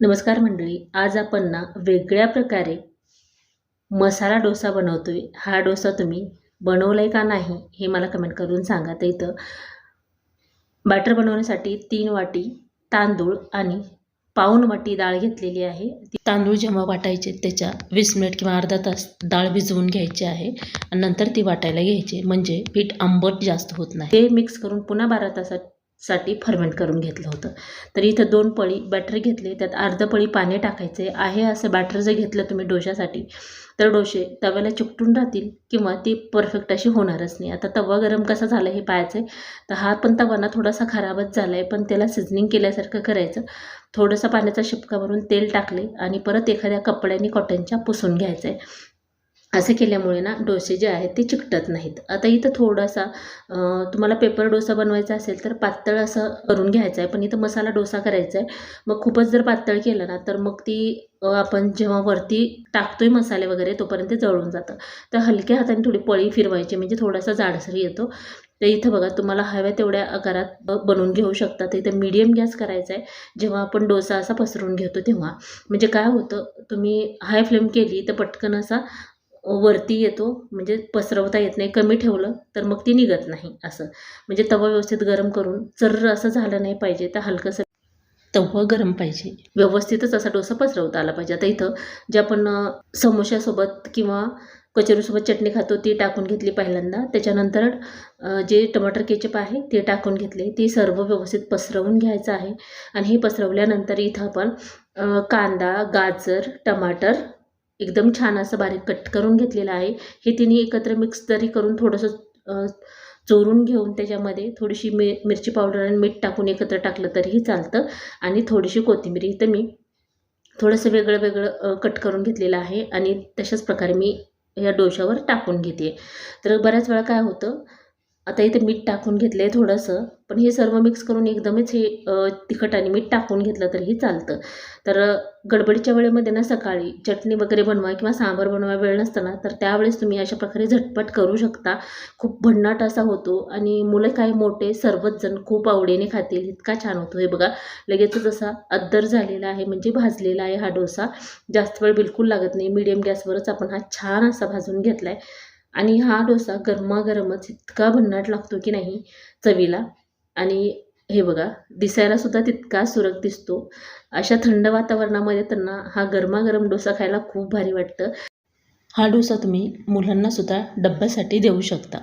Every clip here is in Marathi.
नमस्कार मंडळी, आज आपण ना वेगळ्या प्रकारे मसाला डोसा बनवतोय. हा डोसा तुम्ही बनवलाय का नाही हे मला कमेंट करून सांगा. तर इथं बॅटर बनवण्यासाठी 3 वाटी तांदूळ आणि पाऊण वाटी डाळ घेतलेली आहे. तांदूळ जेव्हा वाटायचे त्याच्या 20 मिनिट किंवा अर्धा तास डाळ भिजवून घ्यायची आहे आणि नंतर ती वाटायला घ्यायची, म्हणजे पीठ आंबट जास्त होत नाही. ते मिक्स करून पुन्हा 12 तासासाठी फर्मेंट करून घेतलं होतं. तर इथं 2 पळी बॅटर घेतले, त्यात अर्ध पळी पाणी टाकायचे आहे. असं बॅटर जर घेतलं तुम्ही डोशासाठी तर डोसे तव्याला चिकटून राहतील किंवा ती परफेक्ट अशी होणारच नाही. आता तवा गरम कसा झाला हे पाहायचं आहे. तर हा पण तवा ना थोडासा खराबच झाला आहे, पण त्याला सिझनिंग केल्यासारखं करायचं. थोडंसं पाण्याचा शिपका भरून तेल टाकले आणि परत एखाद्या कपड्याने कॉटनच्या पुसून घ्यायचं आहे. असं केल्यामुळे ना डोसे जे आहेत ते चिकटत नाहीत. आता इथं थोडासा तुम्हाला पेपर डोसा बनवायचा असेल तर पातळ असं करून घ्यायचं आहे, पण इथं मसाला डोसा करायचा आहे. मग खूपच जर पातळ केलं ना तर मग ती आपण जेव्हा वरती टाकतोय मसाले वगैरे तोपर्यंत जळून जातं. तर हलक्या हाताने थोडी पळी फिरवायची, म्हणजे थोडासा जाडसर येतो. तर इथं बघा, तुम्हाला हव्या तेवढ्या आकारात बनवून घेऊ शकता. तर इथं मीडियम गॅस करायचा आहे जेव्हा आपण डोसा असा पसरून घेतो तेव्हा. म्हणजे काय होतं, तुम्ही हाय फ्लेम केली तर पटकन असा वरती येतो, म्हणजे पसरवता येत नाही. कमी ठेवलं तर मग ती निघत नाही असं. म्हणजे तवा व्यवस्थित गरम करून चर्र असं झालं नाही पाहिजे, तर हलकंसं तवा गरम पाहिजे. व्यवस्थितच असा डोसा पसरवता आला पाहिजे. आता इथं जे आपण समोश्यासोबत किंवा कचोरीसोबत चटणी खातो ती टाकून घेतली पहिल्यांदा. त्याच्यानंतर जे टमाटर केचप आहे ते टाकून घेतले. ते सर्व व्यवस्थित पसरवून घ्यायचं आहे आणि हे पसरवल्यानंतर इथं आपण कांदा, गाजर, टमाटर एकदम छान असं बारीक कट करून घेतलेलं आहे. हे तिन्ही एकत्र मिक्स जरी करून थोडंसं चोरून घेऊन त्याच्यामध्ये थोडीशी मिरची पावडर आणि मीठ टाकून एकत्र टाकलं तरीही चालतं आणि थोडीशी कोथिंबीर. इथं मी थोडंसं वेगळं कट करून घेतलेलं आहे आणि तशाच प्रकारे मी या डोशावर टाकून घेते. तर बऱ्याच वेळा काय होतं, आता इथे मीठ टाकून घेतलं आहे थोडंसं, पण हे सर्व मिक्स करून एकदमच हे तिखट आणि मीठ टाकून घेतलं तरीही चालतं. तर गडबडीच्या वेळेमध्ये ना सकाळी चटणी वगैरे बनवा किंवा सांबार बनवा वेळ नसताना, तर त्यावेळेस तुम्ही अशा प्रकारे झटपट करू शकता. खूप भन्नाट असा होतो आणि मुलं काय मोठे सर्वच जण खूप आवडीने खातील, इतका छान होतो. हे बघा, लगेचच असा अद्दर झालेला आहे, म्हणजे भाजलेला आहे हा डोसा. जास्त वेळ बिलकुल लागत नाही. मीडियम गॅसवरच आपण हा छान असा भाजून घेतला आहे आणि हा डोसा गरमागरमच इतका भन्नाट लागतो की नाही चवीला. आणि हे बघा, दिसायला सुद्धा तितका सुरेख दिसतो. अशा थंड वातावरणामध्ये त्यांना हा गरमागरम डोसा खायला खूप भारी वाटतं. हा डोसा तुम्ही मुलांना सुद्धा डब्यासाठी देऊ शकता.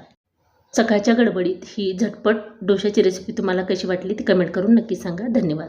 सकाळच्या गडबडीत ही झटपट डोशाची रेसिपी तुम्हाला कशी वाटली ती कमेंट करून नक्की सांगा. धन्यवाद.